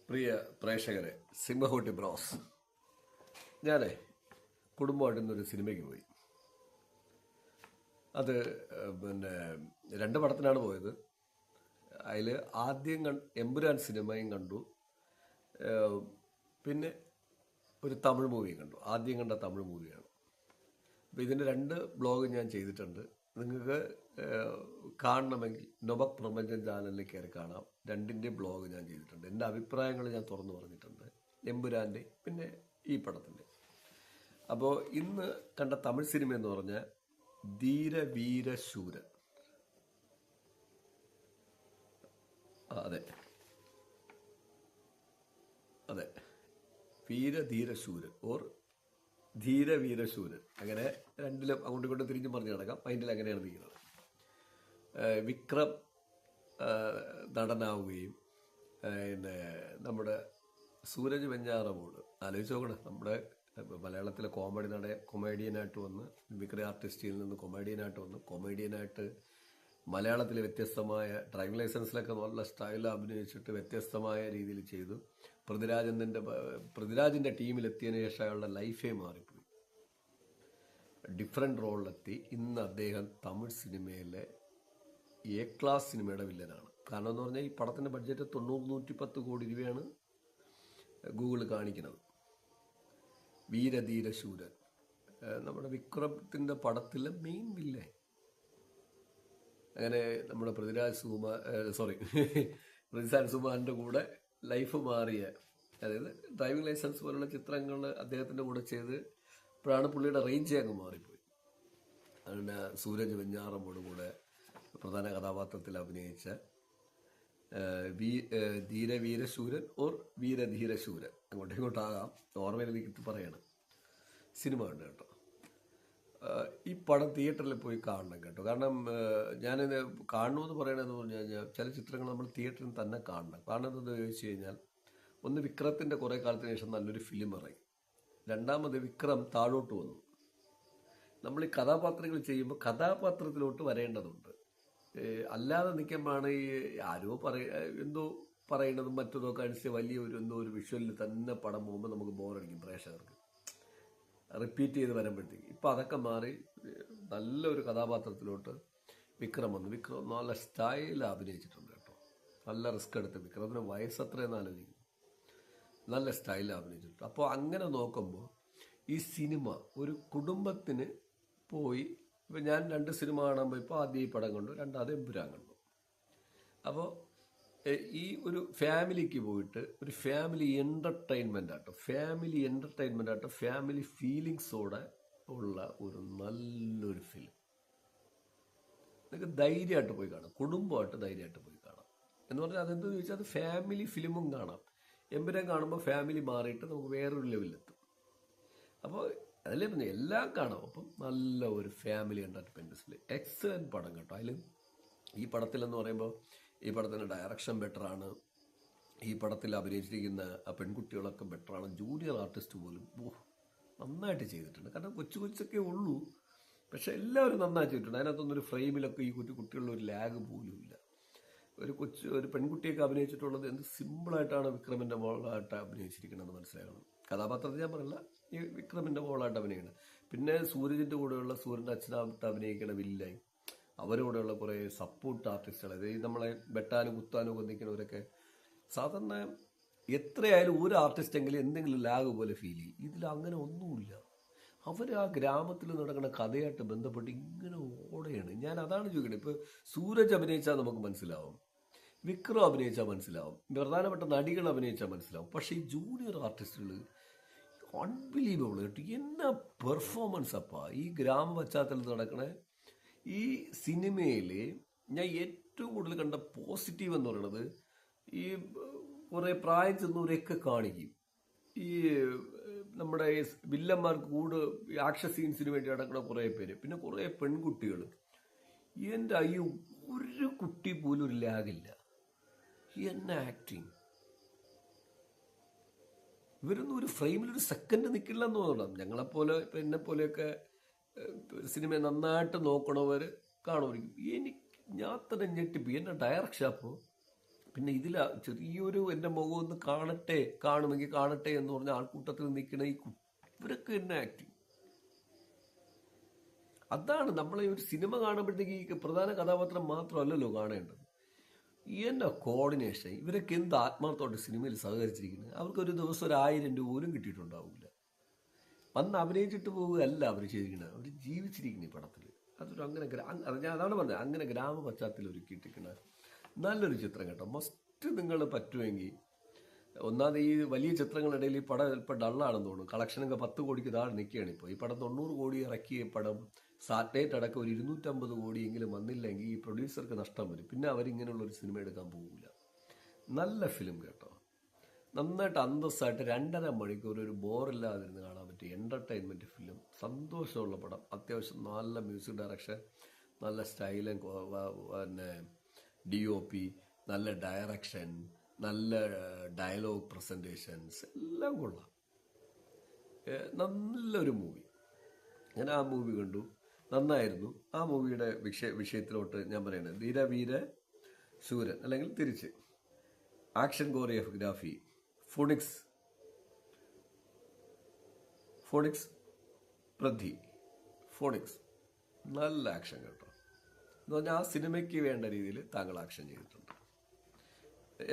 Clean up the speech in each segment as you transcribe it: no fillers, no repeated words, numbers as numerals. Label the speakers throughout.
Speaker 1: പ്രിയ പ്രേക്ഷകരെ, സിംഹഹോട്ടി ബ്രോസ്, ഞാനേ കുടുംബമായിട്ട് ഇന്നൊരു സിനിമയ്ക്ക് പോയി. അത് പിന്നെ രണ്ട് പടത്തിനാണ് പോയത്. അതിൽ ആദ്യം എമ്പുരാൻ സിനിമയും കണ്ടു, പിന്നെ ഒരു തമിഴ് മൂവിയും കണ്ടു. ആദ്യം കണ്ട തമിഴ് മൂവിയാണ്. അപ്പോൾ ഇതിൻ്റെ രണ്ട് ബ്ലോഗ് ഞാൻ ചെയ്തിട്ടുണ്ട്. നിങ്ങൾക്ക് കാണണമെങ്കിൽ നൊബക് പ്രപഞ്ചം ചാനലിൽ കയറി കാണാം. രണ്ടിൻ്റെ ബ്ലോഗ് ഞാൻ ചെയ്തിട്ടുണ്ട്. എൻ്റെ അഭിപ്രായങ്ങൾ ഞാൻ തുറന്നു പറഞ്ഞിട്ടുണ്ട്, എമ്പുരാൻ്റെ പിന്നെ ഈ പടത്തിൻ്റെ. അപ്പോൾ ഇന്ന് കണ്ട തമിഴ് സിനിമ എന്ന് പറഞ്ഞാൽ ധീരവീരശൂരൻ. അതെ അതെ, വീരധീരശൂരൻ ഓർ ധീരവീരശൂരൻ, അങ്ങനെ രണ്ടിലും അങ്ങോട്ടും ഇങ്ങോട്ടും തിരിഞ്ഞും പറഞ്ഞു കിടക്കാം. മൈൻഡിൽ അങ്ങനെയാണ് നീങ്ങുന്നത്. വിക്രം നടനാവുകയും പിന്നെ നമ്മുടെ സൂരജ് വെഞ്ഞാറമൂട് ആലോചിച്ച് നോക്കണം. നമ്മുടെ മലയാളത്തിലെ കൊമേഡിയനായിട്ട് വന്ന് മിമിക്രി ആർട്ടിസ്റ്റിൽ നിന്ന് കൊമേഡിയനായിട്ട് മലയാളത്തിലെ വ്യത്യസ്തമായ ഡ്രൈവിംഗ് ലൈസൻസിലൊക്കെ നല്ല സ്റ്റൈലിൽ അഭിനയിച്ചിട്ട് വ്യത്യസ്തമായ രീതിയിൽ ചെയ്തു. പൃഥ്വിരാജിൻ്റെ ടീമിലെത്തിയതിനു ശേഷം അയാളുടെ ലൈഫേ മാറിപ്പോയി. ഡിഫറെൻറ്റ് റോളിലെത്തി. ഇന്ന് അദ്ദേഹം തമിഴ് സിനിമയിലെ എ ക്ലാസ് സിനിമയുടെ വില്ലനാണ്. കാരണം എന്ന് പറഞ്ഞാൽ ഈ പടത്തിൻ്റെ ബഡ്ജറ്റ് 110 കോടി രൂപയാണ് ഗൂഗിൾ കാണിക്കുന്നത്. വീരധീരശൂരൻ, നമ്മുടെ വിക്രമത്തിൻ്റെ പടത്തിലെ മെയിൻ വില്ലൻ. അങ്ങനെ നമ്മുടെ പൃഥ്വിരാജ് സുകുമാരൻ്റെ കൂടെ ലൈഫ് മാറിയ, അതായത് ഡ്രൈവിംഗ് ലൈസൻസ് പോലുള്ള ചിത്രങ്ങൾ അദ്ദേഹത്തിൻ്റെ കൂടെ ചെയ്ത് ഇപ്പോഴാണ് പുള്ളിയുടെ റേഞ്ച് അങ്ങ് മാറിപ്പോയി. അങ്ങനെ സൂരജ് വെഞ്ഞാറമ്മോട് കൂടെ പ്രധാന കഥാപാത്രത്തിൽ അഭിനയിച്ച ധീരവീരശൂരൻ ഓർ വീരധീരശൂരൻ, അങ്ങോട്ടും ഇങ്ങോട്ടാകാം, ഓർമ്മയിൽ എനിക്ക് പറയണം. സിനിമ ഉണ്ട് കേട്ടോ. ഈ പടം തിയേറ്ററിൽ പോയി കാണണം കേട്ടോ. കാരണം ഞാനിത് കാണണമെന്ന് പറയണമെന്ന് പറഞ്ഞു കഴിഞ്ഞാൽ ചില ചിത്രങ്ങൾ നമ്മൾ തിയേറ്ററിൽ തന്നെ കാണണം. കാരണം എന്താണെന്ന് ചോദിച്ചു കഴിഞ്ഞാൽ, ഒന്ന് വിക്രത്തിൻ്റെ കുറേ കാലത്തിന് ശേഷം നല്ലൊരു ഫിലിം ഇറങ്ങി. രണ്ടാമത് വിക്രം താഴോട്ട് വന്നു. നമ്മൾ ഈ കഥാപാത്രങ്ങൾ ചെയ്യുമ്പോൾ കഥാപാത്രത്തിലോട്ട് വരേണ്ടതുണ്ട്. അല്ലാതെ നിൽക്കുമ്പോഴാണ് ഈ ആരോ എന്തോ പറയുന്നതും മറ്റതൊക്കെ അനുസരിച്ച് വലിയ എന്തോ ഒരു വിഷ്വലിൽ തന്നെ പടം പോകുമ്പോൾ നമുക്ക് ബോറടിക്കും പ്രേക്ഷകർക്ക്, റിപ്പീറ്റ് ചെയ്ത് വരുമ്പോഴത്തേക്ക്. ഇപ്പം അതൊക്കെ മാറി നല്ലൊരു കഥാപാത്രത്തിലോട്ട് വിക്രം വന്നു. വിക്രം നല്ല സ്റ്റൈലിൽ അഭിനയിച്ചിട്ടുണ്ട് കേട്ടോ. നല്ല റിസ്ക് എടുത്ത്, വിക്രത്തിന് വയസ്സത്രയെന്ന് ആലോചിക്കും, നല്ല സ്റ്റൈലിൽ അഭിനയിച്ചിട്ടുണ്ട്. അപ്പോൾ അങ്ങനെ നോക്കുമ്പോൾ ഈ സിനിമ ഒരു കുടുംബത്തിന് പോയി, ഇപ്പം ഞാൻ 2 സിനിമ കാണാൻ പോയി. ഇപ്പോൾ ആദ്യം ഈ പടം കണ്ടു, രണ്ടാമത് എമ്പുരാൻ കണ്ടു. അപ്പോൾ ഈ ഒരു ഫാമിലിക്ക് പോയിട്ട് ഒരു ഫാമിലി എൻ്റർടൈൻമെൻ്റ് ആട്ടോ, ഫാമിലി ഫീലിങ്സോടെ ഉള്ള ഒരു നല്ലൊരു ഫിലിം നിങ്ങൾക്ക് ധൈര്യമായിട്ട് പോയി കാണാം. കുടുംബമായിട്ട് ധൈര്യമായിട്ട് പോയി കാണാം. എന്ന് പറഞ്ഞാൽ അതെന്തെന്ന് ചോദിച്ചാൽ അത് ഫാമിലി ഫിലിമും കാണാം. എമ്പുരാൻ കാണുമ്പോൾ ഫാമിലി മാറിയിട്ട് നമുക്ക് വേറൊരു ലെവലിലെത്തും. അപ്പോൾ അതല്ലേ പറഞ്ഞാൽ എല്ലാം കാണാം. അപ്പം നല്ല ഒരു ഫാമിലി എൻ്റർടൈൻമെൻറ്റ് എക്സലൻറ്റ് പടം കേട്ടോ. അതിൽ ഈ പടത്തിലെന്ന് പറയുമ്പോൾ ഈ പടത്തിൻ്റെ ഡയറക്ഷൻ ബെറ്ററാണ്. ഈ പടത്തിൽ അഭിനയിച്ചിരിക്കുന്ന പെൺകുട്ടികളൊക്കെ ബെറ്ററാണ്. ജൂനിയർ ആർട്ടിസ്റ്റ് പോലും നന്നായിട്ട് ചെയ്തിട്ടുണ്ട്. കാരണം കൊച്ചൊക്കെ ഉള്ളൂ, പക്ഷെ എല്ലാവരും നന്നായി ചെയ്തിട്ടുണ്ട്. അതിനകത്തൊന്നൊരു ഫ്രെയിമിലൊക്കെ ഈ കുട്ടികളുടെ ഒരു ലാഗ് പോലും ഇല്ല. ഒരു പെൺകുട്ടിയൊക്കെ അഭിനയിച്ചിട്ടുള്ളത് എന്ത് സിമ്പിളായിട്ടാണ് വിക്രമിൻ്റെ മോളായിട്ട് അഭിനയിച്ചിരിക്കണമെന്ന് മനസ്സിലാക്കണം. കഥാപാത്രത്തിൽ ഞാൻ പറയില്ല, ഈ വിക്രമിൻ്റെ മോളായിട്ട് അഭിനയിക്കണം. പിന്നെ സൂരജിൻ്റെ കൂടെയുള്ള സൂര്യൻ്റെ അച്ഛനായിട്ട് അഭിനയിക്കണ വില്ലായി, അവരോടെയുള്ള കുറേ സപ്പോർട്ട് ആർട്ടിസ്റ്റുകൾ, അതായത് നമ്മളെ വെട്ടാനും കുത്താനും ഒന്നിക്കുന്നവരൊക്കെ സാധാരണ എത്രയായാലും ഒരു ആർട്ടിസ്റ്റെങ്കിലും എന്തെങ്കിലും ലാഗ് പോലെ ഫീൽ ചെയ്യും. ഇതിൽ അങ്ങനെ ഒന്നുമില്ല. അവർ ആ ഗ്രാമത്തിൽ നടക്കുന്ന കഥയായിട്ട് ബന്ധപ്പെട്ട് ഇങ്ങനെ ഓടെയാണ്. ഞാൻ അതാണ് ചോദിക്കുന്നത്. ഇപ്പോൾ സൂരജ് അഭിനയിച്ചാൽ നമുക്ക് മനസ്സിലാവും, വിക്രം അഭിനയിച്ചാൽ മനസ്സിലാവും, പ്രധാനപ്പെട്ട നടികൾ അഭിനയിച്ചാൽ മനസ്സിലാവും. പക്ഷേ ഈ ജൂനിയർ ആർട്ടിസ്റ്റുകൾ അൺബിലീവബിൾ കേട്ടോ. എന്നാ പെർഫോമൻസ് അപ്പാ ഈ ഗ്രാമ പശ്ചാത്തലത്തിൽ നടക്കണേ. ഈ സിനിമയിൽ ഞാൻ ഏറ്റവും കൂടുതൽ കണ്ട പോസിറ്റീവ് എന്ന് പറയുന്നത്, ഈ കുറേ പ്രായം ചെന്നവരെയൊക്കെ കാണിക്കും. ഈ നമ്മുടെ വില്ലന്മാർക്ക് ആക്ഷൻ സീൻസിന് വേണ്ടി നടക്കുന്ന കുറേ പേര്, പിന്നെ കുറേ പെൺകുട്ടികൾ. എൻ്റെ അയ്യോ, ഒരു കുട്ടി പോലും ഒരു ലാഗില്ല. എന്നെ ആക്ടിങ്, ഇവരൊന്നും ഒരു ഫ്രെയിമിൽ ഒരു സെക്കൻഡ് നിൽക്കില്ല എന്ന് തോന്നണം. ഞങ്ങളെപ്പോലെ ഇപ്പം എന്നെപ്പോലെയൊക്കെ സിനിമ നന്നായിട്ട് നോക്കണവർ കാണുമായിരിക്കും. ഞാൻ തന്നെ ഞെട്ടിപ്പോയി. എൻ്റെ ഡയറക്ഷൻ അപ്പോൾ പിന്നെ ഇതിൽ ചെറിയൊരു എൻ്റെ മുഖം ഒന്ന് കാണുമെങ്കിൽ കാണട്ടെ എന്ന് പറഞ്ഞ ആൾക്കൂട്ടത്തിൽ നിൽക്കണ ഇവരൊക്കെ തന്നെ ആക്ടിങ്. അതാണ് നമ്മളെ ഒരു സിനിമ കാണുമ്പോഴത്തേക്ക് ഈ പ്രധാന കഥാപാത്രം മാത്രമല്ലല്ലോ കാണേണ്ടത്. എന്നാ കോർഡിനേഷൻ, ഇവരൊക്കെ എന്ത് ആത്മാർത്ഥമായിട്ട് സിനിമയിൽ സഹകരിച്ചിരിക്കുന്നത്. അവർക്കൊരു ദിവസം 1,000 രൂപ പോലും കിട്ടിയിട്ടുണ്ടാവില്ല. വന്ന് അഭിനയിച്ചിട്ട് പോവുകയല്ല അവർ ചെയ്തിരിക്കുന്നത്, അവർ ജീവിച്ചിരിക്കുന്നു ഈ പടത്തിൽ. അതൊരു അങ്ങനെ ഞാൻ അതാണ് പറഞ്ഞത്, അങ്ങനെ ഗ്രാമ പശ്ചാത്തലം ഒരുക്കിയിട്ടിരിക്കുന്ന നല്ലൊരു ചിത്രം കേട്ടോ. മസ്റ്റ് നിങ്ങൾ പറ്റുമെങ്കിൽ. ഒന്നാമത് ഈ വലിയ ചിത്രങ്ങളിടയിൽ ഈ പടം ഇപ്പം ഡള്ളാണെന്ന് തോന്നുന്നു. കളക്ഷനൊക്കെ 10 കോടിക്ക് താഴെ നിൽക്കുകയാണ് ഇപ്പോൾ. ഈ പടം 90 കോടി ഇറക്കിയ പടം സാറ്റലൈറ്റ് അടക്കം ഒരു 250 കോടിയെങ്കിലും വന്നില്ലെങ്കിൽ ഈ പ്രൊഡ്യൂസർക്ക് നഷ്ടം വരും. പിന്നെ അവരിങ്ങനെയുള്ളൊരു സിനിമ എടുക്കാൻ പോകില്ല. നല്ല ഫിലിം കേട്ടോ, നന്നായിട്ട് അന്തസ്സായിട്ട് 2.5 മണിക്കൂർ ഒരു ബോറില്ലാതിരുന്ന് കാണാൻ പറ്റിയ എൻ്റർടൈൻമെൻറ്റ് ഫിലിം. സന്തോഷമുള്ള പടം. അത്യാവശ്യം നല്ല മ്യൂസിക് ഡയറക്ഷൻ, നല്ല സ്റ്റൈലും, പിന്നെ DOP, നല്ല ഡയറക്ഷൻ, നല്ല ഡയലോഗ് പ്രസൻറ്റേഷൻസ് എല്ലാം കൊള്ളാം. നല്ലൊരു മൂവി. ഞാൻ ആ മൂവി കണ്ടു, നന്നായിരുന്നു. ആ മൂവിയുടെ വിഷയത്തിലോട്ട് ഞാൻ പറയുന്നത്, ധീരവീര ശൂരൻ അല്ലെങ്കിൽ തിരിച്ച് ആക്ഷൻ കോറിയോഗ്രാഫി ഫോണിക്സ് നല്ല ആക്ഷൻ കേട്ടോ. എന്ന് പറഞ്ഞാൽ ആ സിനിമയ്ക്ക് വേണ്ട രീതിയിൽ താങ്കൾ ആക്ഷൻ ചെയ്തിട്ടുണ്ട്.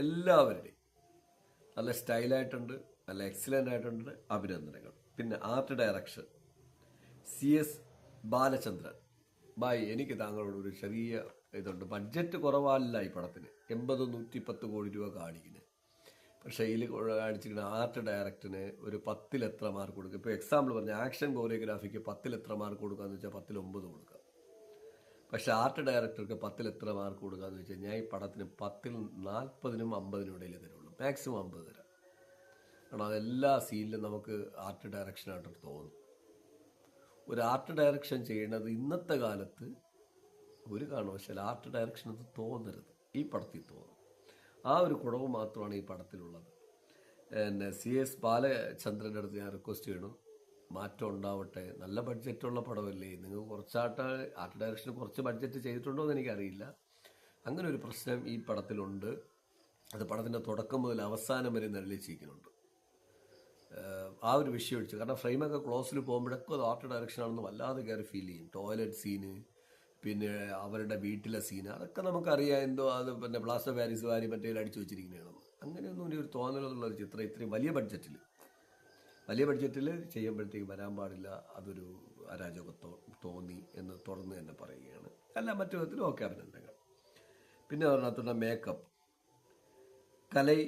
Speaker 1: എല്ലാവരുടെയും നല്ല സ്റ്റൈലായിട്ടുണ്ട്, നല്ല എക്സലൻ്റ് ആയിട്ടുണ്ട്. അഭിനന്ദനങ്ങൾ. പിന്നെ ആർട്ട് ഡയറക്ഷൻ CS ബാലചന്ദ്രൻ. എനിക്ക് താങ്കളോട് ഒരു ചെറിയ ഇതുണ്ട്. ബഡ്ജറ്റ് കുറവല്ല ഈ പടത്തിന്, 80-110 കോടി രൂപ കാണിക്കുന്നത്. പക്ഷേ ഇതിൽ കാണിച്ചിരിക്കുന്ന ആർട്ട് ഡയറക്ടറിന് ഒരു 10-ൽ എത്ര മാർക്ക് കൊടുക്കുക. ഇപ്പോൾ എക്സാമ്പിൾ പറഞ്ഞാൽ ആക്ഷൻ കോറിയോഗ്രാഫിക്ക് 10-ൽ എത്ര മാർക്ക് കൊടുക്കാന്ന് വെച്ചാൽ 10-ൽ 9 കൊടുക്കുക. പക്ഷെ ആർട്ട് ഡയറക്ടർക്ക് 10-ൽ എത്ര മാർക്ക് കൊടുക്കാന്ന് വെച്ചാൽ ഞാൻ ഈ പടത്തിന് 10-ൽ 40-നും 50-നും ഇടയിൽ തരുള്ളൂ. മാക്സിമം 50 തരാം. കാരണം അതെല്ലാ സീനിലും നമുക്ക് ആർട്ട് ഡയറക്ഷനായിട്ട് തോന്നും. ഒരു ആർട്ട് ഡയറക്ഷൻ ചെയ്യണത് ഇന്നത്തെ കാലത്ത് ഒരു കാരണവശാൽ ആർട്ട് ഡയറക്ഷൻ അത് തോന്നരുത്. ഈ പടത്തിൽ തോന്നും. ആ ഒരു കുറവ് മാത്രമാണ് ഈ പടത്തിലുള്ളത്. പിന്നെ CS ബാലചന്ദ്രൻ്റെ അടുത്ത് ഞാൻ റിക്വസ്റ്റ് ചെയ്യണം, മാറ്റം ഉണ്ടാവട്ടെ. നല്ല ബഡ്ജറ്റുള്ള പടമല്ലേ, നിങ്ങൾ ആർട്ട് ഡയറക്ഷന് കുറച്ച് ബഡ്ജറ്റ് ചെയ്തിട്ടുണ്ടോ എന്ന് എനിക്കറിയില്ല. അങ്ങനെ ഒരു പ്രശ്നം ഈ പടത്തിലുണ്ട്. അത് പടത്തിൻ്റെ തുടക്കം മുതൽ അവസാനം വരെ നിഴലിച്ചിരിക്കുന്നുണ്ട്. ആ ഒരു വിഷയം ഒഴിച്ചു. കാരണം ഫ്രെയിമൊക്കെ ക്ലോസിൽ പോകുമ്പോഴൊക്കെ അത് ആർട്ട് ഡയറക്ഷനാണെന്ന് വല്ലാതെ കയറി ഫീൽ ചെയ്യും. ടോയ്ലറ്റ് സീന്, പിന്നെ അവരുടെ വീട്ടിലെ സീന്, അതൊക്കെ നമുക്കറിയാം. എന്തോ അത് പിന്നെ പ്ലാസ്റ്റർ പാരീസ് വാരി മറ്റേ അടിച്ചു വെച്ചിരിക്കുന്നതാണ്. അങ്ങനെയൊന്നും ഒരു തോന്നലുള്ളൊരു ചിത്രം ഇത്രയും വലിയ ബഡ്ജറ്റിൽ ചെയ്യുമ്പോഴത്തേക്ക് വരാൻ പാടില്ല. അതൊരു അരാജകത്വം തോന്നി എന്ന് തുറന്ന് തന്നെ പറയുകയാണ്. അല്ല, മറ്റു വിധത്തിലും ഓക്കെ, അഭിനന്ദനങ്ങൾ. പിന്നെ അതിനകത്തുള്ള മേക്കപ്പ്, കലൈ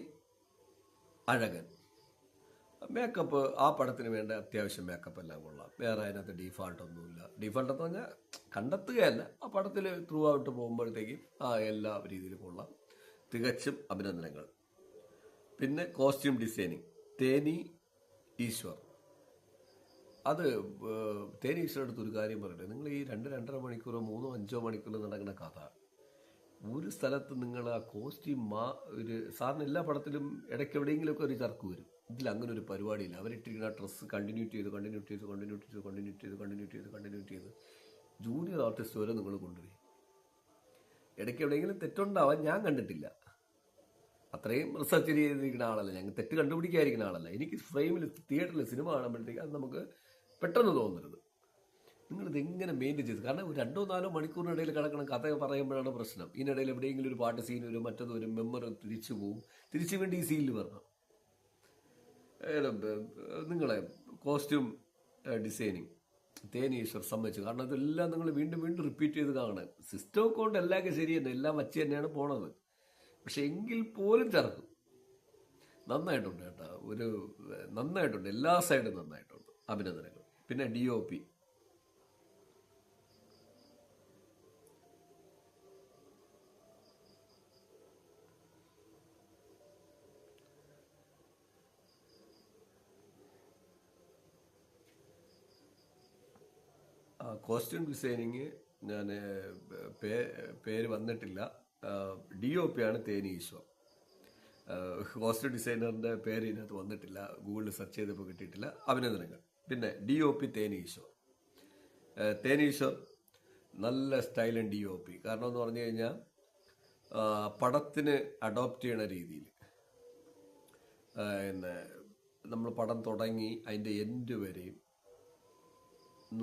Speaker 1: അഴകൻ. മേക്കപ്പ് ആ പടത്തിന് വേണ്ട അത്യാവശ്യം മേക്കപ്പ് എല്ലാം കൊള്ളാം. വേറെ അതിനകത്ത് ഡീഫാൾട്ടൊന്നുമില്ല. ഡീഫാൾട്ട് എന്ന് പറഞ്ഞാൽ കണ്ടെത്തുകയല്ല, ആ പടത്തിൽ ത്രൂ ഔട്ട് പോകുമ്പോഴത്തേക്കും എല്ലാ രീതിയിലും കൊള്ളാം. തികച്ചും അഭിനന്ദനങ്ങൾ. പിന്നെ കോസ്റ്റ്യൂം ഡിസൈനിങ് തേനി ഈശ്വർ. അത് തേനി ഈശ്വരുടെ അടുത്ത് ഒരു കാര്യം പറയട്ടെ, നിങ്ങൾ ഈ 2-2.5 മണിക്കൂറോ 3-5 മണിക്കൂറോ നടക്കുന്ന കഥ ഒരു സ്ഥലത്ത് നിങ്ങൾ ആ കോസ്റ്റ്യൂം ഒരു സാറിന് എല്ലാ പടത്തിലും ഇടയ്ക്ക് എവിടെയെങ്കിലുമൊക്കെ ഒരു ചർക്ക് വരും. ഇതിൽ അങ്ങനെ ഒരു പരിപാടിയില്ല. അവരിട്ടിരിക്കുന്ന ഡ്രസ്സ് കണ്ടിന്യൂ ചെയ്ത് ജൂനിയർ ആർട്ടിസ്റ്റ് വരെ നിങ്ങൾ കൊണ്ടുപോയി. ഇടയ്ക്ക് എവിടെയെങ്കിലും തെറ്റുണ്ടാവാൻ ഞാൻ കണ്ടിട്ടില്ല. അത്രയും റിസർച്ച് ചെയ്തിരിക്കുന്ന ആളല്ല, ഞങ്ങൾ തെറ്റ് കണ്ടുപിടിക്കാതിരിക്കുന്ന ആളല്ല. എനിക്ക് ഫ്രെയിമിൽ തിയേറ്ററിൽ സിനിമ കാണുമ്പോഴത്തേക്ക് അത് നമുക്ക് പെട്ടെന്ന് തോന്നരുത്. നിങ്ങളിത് എങ്ങനെ മെയിൻറ്റെയിൻ ചെയ്ത്, കാരണം 2-4 മണിക്കൂറിനിടയിൽ കിടക്കണ കഥ പറയുമ്പോഴാണ് പ്രശ്നം. ഇതിനിടയിൽ എവിടെയെങ്കിലും ഒരു പാട്ട് സീൻ വരും, മറ്റത് വരും, മെമ്മറി തിരിച്ചു പോവും, തിരിച്ചു വേണ്ടി ഈ സീനിൽ വരണം. നിങ്ങളെ കോസ്റ്റ്യൂം ഡിസൈനിങ് തേനി ഈശ്വർ സമ്മതിച്ചു. കാരണം ഇതെല്ലാം നിങ്ങൾ വീണ്ടും റിപ്പീറ്റ് ചെയ്ത് കാണാൻ. സിസ്റ്റം കൊണ്ട് എല്ലാവർക്കും ശരി തന്നെ, എല്ലാം വച്ച് തന്നെയാണ് പോണത്. പക്ഷെ എങ്കിൽ പോലും ചേർക്കും. നന്നായിട്ടുണ്ട് കേട്ടോ, നന്നായിട്ടുണ്ട്, എല്ലാ സൈഡും നന്നായിട്ടുണ്ട്. അഭിനന്ദനങ്ങൾ. പിന്നെ DOP കോസ്റ്റ്യൂം ഡിസൈനിങ് ഞാൻ പേര് വന്നിട്ടില്ല. DOP ആണ് തേനി ഈശ്വർ. കോസ്റ്റ്യൂം ഡിസൈനറിൻ്റെ പേര് ഇതിനകത്ത് വന്നിട്ടില്ല, ഗൂഗിളിൽ സെർച്ച് ചെയ്തപ്പോൾ കിട്ടിയിട്ടില്ല. അഭിനന്ദനങ്ങൾ. പിന്നെ DOP തേനി ഈശ്വർ നല്ല സ്റ്റൈലും DOP. കാരണം എന്ന് പറഞ്ഞു കഴിഞ്ഞാൽ പടത്തിന് അഡോപ്റ്റ് ചെയ്യണ രീതിയിൽ പിന്നെ നമ്മൾ പടം തുടങ്ങി അതിൻ്റെ എൻഡ് വരെയും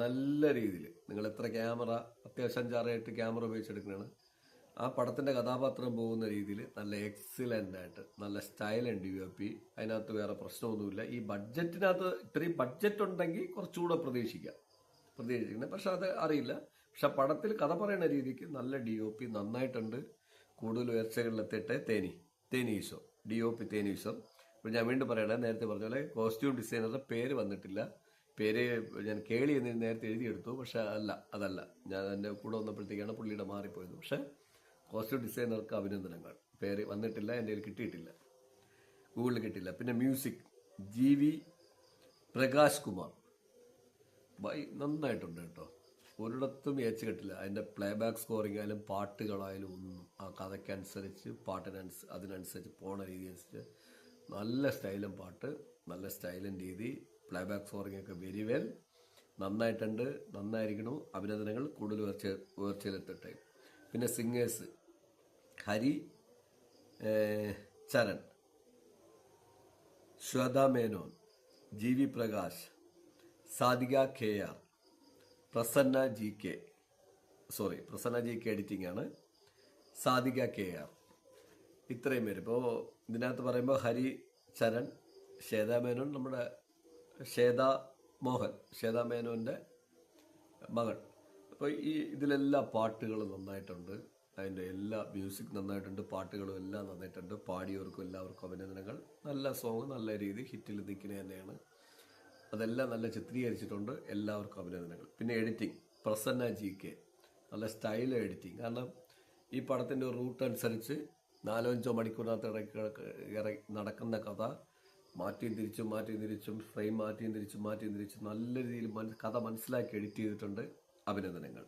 Speaker 1: നല്ല രീതിയിൽ നിങ്ങൾ എത്ര ക്യാമറ അത്യാവശ്യം 5-6-8 ക്യാമറ ഉപയോഗിച്ചെടുക്കുകയാണ് ആ പടത്തിൻ്റെ കഥാപാത്രം പോകുന്ന രീതിയിൽ നല്ല എക്സലൻ്റ് ആയിട്ട് നല്ല സ്റ്റൈൽ ഉണ്ട് DOP. അതിനകത്ത് വേറെ പ്രശ്നമൊന്നുമില്ല. ഈ ബഡ്ജറ്റിനകത്ത് ഇത്രയും ബഡ്ജറ്റ് ഉണ്ടെങ്കിൽ കുറച്ചുകൂടെ പ്രതീക്ഷിക്കുന്നത് പക്ഷെ അത് അറിയില്ല. പക്ഷെ പടത്തിൽ കഥ പറയുന്ന രീതിക്ക് നല്ല DOP നന്നായിട്ടുണ്ട്. കൂടുതൽ ഉയർച്ചകളിലെത്തിയിട്ട് തേനീശോ DOP തേനീശോ. ഇപ്പോൾ ഞാൻ വീണ്ടും പറയണേ, നേരത്തെ പറഞ്ഞ പോലെ കോസ്റ്റ്യൂം ഡിസൈനറുടെ പേര് വന്നിട്ടില്ല. പേര് ഞാൻ കേളി എന്ന് നേരത്തെ എഴുതിയെടുത്തു, പക്ഷെ അതല്ല ഞാൻ എൻ്റെ കൂടെ വന്നപ്പോഴത്തേക്കാണ് പുള്ളിയുടെ മാറിപ്പോയത്. പക്ഷെ കോസ്റ്റ്യൂം ഡിസൈനർക്ക് അഭിനന്ദനങ്ങൾ. പേര് വന്നിട്ടില്ല, എൻ്റെ കയ്യിൽ കിട്ടിയിട്ടില്ല, ഗൂഗിളിൽ കിട്ടിയില്ല. പിന്നെ മ്യൂസിക് GV പ്രകാശ് കുമാർ നന്നായിട്ടുണ്ട് കേട്ടോ. ഒരിടത്തും കിട്ടില്ല. അതിൻ്റെ പ്ലേബാക്ക് സ്കോറിംഗ് ആയാലും പാട്ടുകളായാലും ഒന്നും ആ കഥയ്ക്കനുസരിച്ച് അതിനനുസരിച്ച് പോണ രീതി അനുസരിച്ച് നല്ല സ്റ്റൈലും പാട്ട്, നല്ല സ്റ്റൈലും രീതി, പ്ലേബാക്ക് സ്കോറിംഗ് ഒക്കെ വെരി വെൽ നന്നായിട്ടുണ്ട്. നന്നായിരിക്കണം. അഭിനന്ദനങ്ങൾ. കൂടുതൽ ഉയർച്ചയിലെത്തട്ടെ. പിന്നെ singers Hari Charan, Shweta Menon, GV Prakash, Sadika KR, Prasanna GK editing ആണ്, സാദിക KR. ഇത്രയും പേര്. ഇപ്പോൾ ഇതിനകത്ത് പറയുമ്പോൾ ഹരി ചരൺ, ശ്വേത മേനോൻ, നമ്മുടെ ശ്വേത മേനോൻ്റെ മകൾ. അപ്പോൾ ഇതിലെല്ലാ പാട്ടുകളും നന്നായിട്ടുണ്ട്. അതിൻ്റെ എല്ലാ മ്യൂസിക് നന്നായിട്ടുണ്ട്, പാട്ടുകളും എല്ലാം നന്നായിട്ടുണ്ട്. പാടിയവർക്കും എല്ലാവർക്കും അഭിനന്ദനങ്ങൾ. നല്ല സോങ്, നല്ല രീതി ഹിറ്റിൽ നിൽക്കുന്നത് തന്നെയാണ്. അതെല്ലാം നല്ല ചിത്രീകരിച്ചിട്ടുണ്ട്. എല്ലാവർക്കും അഭിനന്ദനങ്ങൾ. പിന്നെ എഡിറ്റിംഗ് പ്രസന്ന GK നല്ല സ്റ്റൈൽ എഡിറ്റിംഗ്. കാരണം ഈ പടത്തിൻ്റെ ഒരു റൂട്ട് അനുസരിച്ച് 4-5 മണിക്കൂറിനകത്ത് നടക്കുന്ന കഥ മാറ്റിയും തിരിച്ചും ഫ്രെയിം മാറ്റിയും തിരിച്ചും നല്ല രീതിയിൽ കഥ മനസ്സിലാക്കി എഡിറ്റ് ചെയ്തിട്ടുണ്ട്. അഭിനന്ദനങ്ങൾ.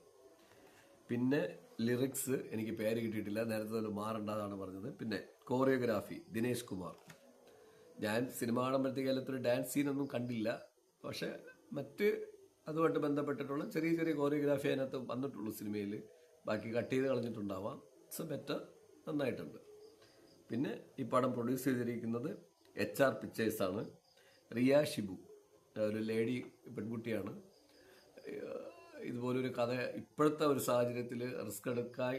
Speaker 1: പിന്നെ ലിറിക്സ് എനിക്ക് പേര് കിട്ടിയിട്ടില്ല, നേരത്തെ മാറേണ്ടതാണ് പറഞ്ഞത്. പിന്നെ കോറിയോഗ്രാഫി ദിനേശ് കുമാർ. ഞാൻ സിനിമ കാണുമ്പോഴത്തേക്ക് അതിലത്തൊരു ഡാൻസ് സീനൊന്നും കണ്ടില്ല, പക്ഷെ മറ്റ് അതുമായിട്ട് ബന്ധപ്പെട്ടിട്ടുള്ള ചെറിയ കോറിയോഗ്രാഫി അതിനകത്ത് വന്നിട്ടുള്ളൂ സിനിമയിൽ. ബാക്കി കട്ട് ചെയ്ത് കളഞ്ഞിട്ടുണ്ടാവാം. ഇറ്റ്സ് ബെറ്റർ, നന്നായിട്ടുണ്ട്. പിന്നെ ഈ പടം പ്രൊഡ്യൂസ് ചെയ്തിരിക്കുന്നത് HR പിക്ചേഴ്സ് ആണ്. റിയ ഷിബു ഒരു ലേഡി പെൺകുട്ടിയാണ്. ഇതുപോലൊരു കഥ ഇപ്പോഴത്തെ ഒരു സാഹചര്യത്തിൽ റിസ്ക് എടുക്കാൻ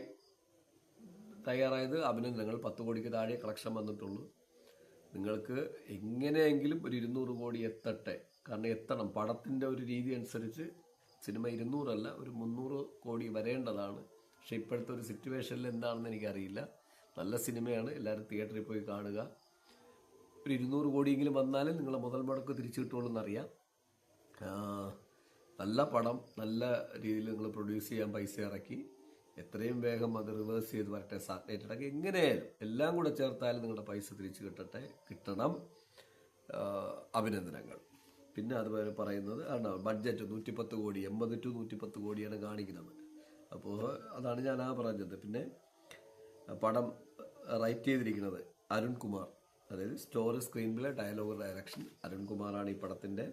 Speaker 1: തയ്യാറായത് അഭിനന്ദനങ്ങൾ. 10 കോടിക്ക് താഴെ കളക്ഷൻ വന്നിട്ടുള്ളൂ. നിങ്ങൾക്ക് എങ്ങനെയെങ്കിലും ഒരു 200 കോടി എത്തട്ടെ. കാരണം എത്തണം. പടത്തിൻ്റെ ഒരു രീതി അനുസരിച്ച് സിനിമ 200 അല്ല, ഒരു 300 കോടി വരേണ്ടതാണ്. പക്ഷെ ഇപ്പോഴത്തെ ഒരു സിറ്റുവേഷനിൽ എന്താണെന്ന് എനിക്കറിയില്ല. നല്ല സിനിമയാണ്, എല്ലാവരും തിയേറ്ററിൽ പോയി കാണുക. ഒരു 200 കോടിയെങ്കിലും വന്നാലും നിങ്ങളെ മുതൽ മുടക്ക് തിരിച്ചു കിട്ടുള്ളൂ എന്നറിയാം. നല്ല പടം നല്ല രീതിയിൽ നിങ്ങൾ പ്രൊഡ്യൂസ് ചെയ്യാൻ പൈസ ഇറക്കി എത്രയും വേഗം അത് റിവേഴ്സ് ചെയ്ത് വരട്ടെ. സാറ്റലൈറ്റ് അടക്കം എങ്ങനെയായാലും എല്ലാം കൂടെ ചേർത്താലും നിങ്ങളുടെ പൈസ തിരിച്ചു കിട്ടണം. അഭിനന്ദനങ്ങൾ. പിന്നെ അതുപോലെ പറയുന്നത് ബഡ്ജറ്റ് 110 കോടി 80 to 110 കോടിയാണ് കാണിക്കുന്നത്. അപ്പോൾ അതാണ് ഞാൻ പറഞ്ഞത്. പിന്നെ പടം റൈറ്റ് ചെയ്തിരിക്കുന്നത് അരുൺ കുമാർ, അതായത് story, screenplay, dialogue, direction Arun കുമാറാണ് ഈ പടത്തിൻ്റെ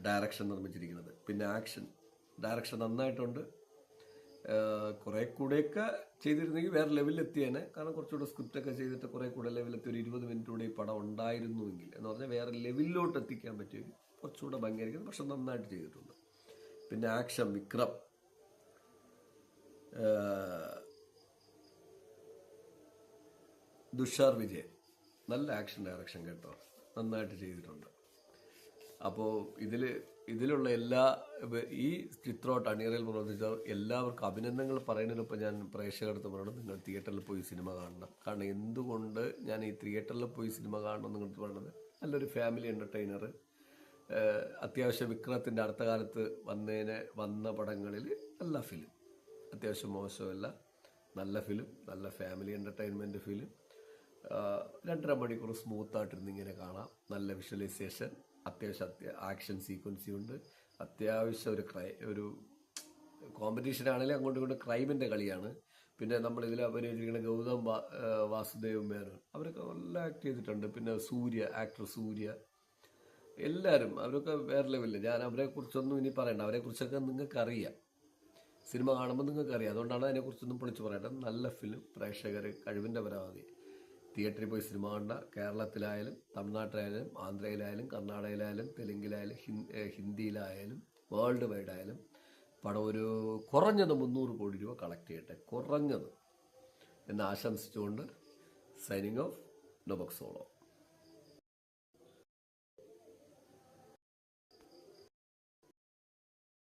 Speaker 1: ഡയറക്ഷൻ നിർമ്മിച്ചിരിക്കുന്നത്. പിന്നെ ഡയറക്ഷൻ നന്നായിട്ടുണ്ട്. കുറെ കൂടെയൊക്കെ ചെയ്തിരുന്നെങ്കിൽ വേറെ ലെവലിൽ എത്തിയേനെ. കാരണം കുറച്ചുകൂടെ സ്ക്രിപ്റ്റൊക്കെ ചെയ്തിട്ട് കുറെ കൂടെ ലെവലെത്തി ഒരു 20 മിനിറ്റ് കൂടെ ഈ പടം ഉണ്ടായിരുന്നുവെങ്കിൽ എന്ന് പറഞ്ഞാൽ വേറെ ലെവലിലോട്ട് എത്തിക്കാൻ പറ്റുമെങ്കിൽ കുറച്ചുകൂടെ ഭംഗിയായിരിക്കും. പക്ഷെ നന്നായിട്ട് ചെയ്തിട്ടുണ്ട്. പിന്നെ ആക്ഷൻ വിക്രം, തുഷാർ വിജയൻ നല്ല ആക്ഷൻ ഡയറക്ഷൻ കേട്ടോ, നന്നായിട്ട് ചെയ്തിട്ടുണ്ട്. അപ്പോൾ ഇതിലുള്ള എല്ലാ ഈ ചിത്രമായിട്ട് അണിയറയിൽ പ്രവർത്തിച്ച എല്ലാവർക്കും അഭിനന്ദനങ്ങൾ പറയുന്നതിനൊപ്പം ഞാൻ പ്രേക്ഷകർക്ക് പറയണം, നിങ്ങൾ തിയേറ്ററിൽ പോയി സിനിമ കാണണം. കാരണം എന്തുകൊണ്ട് ഞാൻ ഈ തിയേറ്ററിൽ പോയി സിനിമ കാണണം നിങ്ങൾക്ക് പറയുന്നത്, നല്ലൊരു ഫാമിലി എൻ്റർടൈനർ. അത്യാവശ്യം വിക്രത്തിൻ്റെ അടുത്ത കാലത്ത് വന്ന പടങ്ങളിൽ നല്ല ഫിലിം, അത്യാവശ്യം മോശമല്ല, നല്ല ഫിലിം, നല്ല ഫാമിലി എൻ്റർടൈൻമെൻറ്റ് ഫിലിം. 2.5 മണിക്കൂർ സ്മൂത്തായിട്ടിരുന്ന് ഇങ്ങനെ കാണാം. നല്ല വിഷ്വലൈസേഷൻ, അത്യാവശ്യം ആക്ഷൻ സീക്വൻസി ഉണ്ട്, അത്യാവശ്യം ഒരു കോമ്പറ്റീഷൻ ആണെങ്കിലും അങ്ങോട്ടും ഇങ്ങോട്ടും ക്രൈമിൻ്റെ കളിയാണ്. പിന്നെ നമ്മളിതിൽ അഭിനയിച്ചിരിക്കുന്ന ഗൗതം വാസുദേവ് മേനോൻ അവരൊക്കെ നല്ല ആക്ട് ചെയ്തിട്ടുണ്ട്. പിന്നെ ആക്ടർ സൂര്യ, എല്ലാവരും അവരൊക്കെ വേറെ ലെവലിൽ. ഞാൻ അവരെക്കുറിച്ചൊന്നും ഇനി പറയണ്ട, അവരെക്കുറിച്ചൊക്കെ നിങ്ങൾക്ക് അറിയാം. സിനിമ കാണുമ്പോൾ നിങ്ങൾക്ക് അറിയാം. അതുകൊണ്ടാണ് അതിനെക്കുറിച്ചൊന്നും പൊളിച്ച് പറയട്ടെ. നല്ല ഫിലിം, പ്രേക്ഷകർ കഴിവിൻ്റെ പരമാവധി തിയേറ്ററിൽ പോയി സിനിമ കണ്ട, കേരളത്തിലായാലും തമിഴ്നാട്ടിലായാലും ആന്ധ്രയിലായാലും കർണാടകയിലായാലും തെലുങ്കിലായാലും ഹിന്ദിയിലായാലും വേൾഡ് വൈഡ് ആയാലും പടം ഒരു കുറഞ്ഞത് 300 കോടി രൂപ കളക്ട് ചെയ്യട്ടെ, കുറഞ്ഞത് എന്ന് ആശംസിച്ചുകൊണ്ട് സൈനിങ് ഓഫ്. നോ ബോക്സോളോ.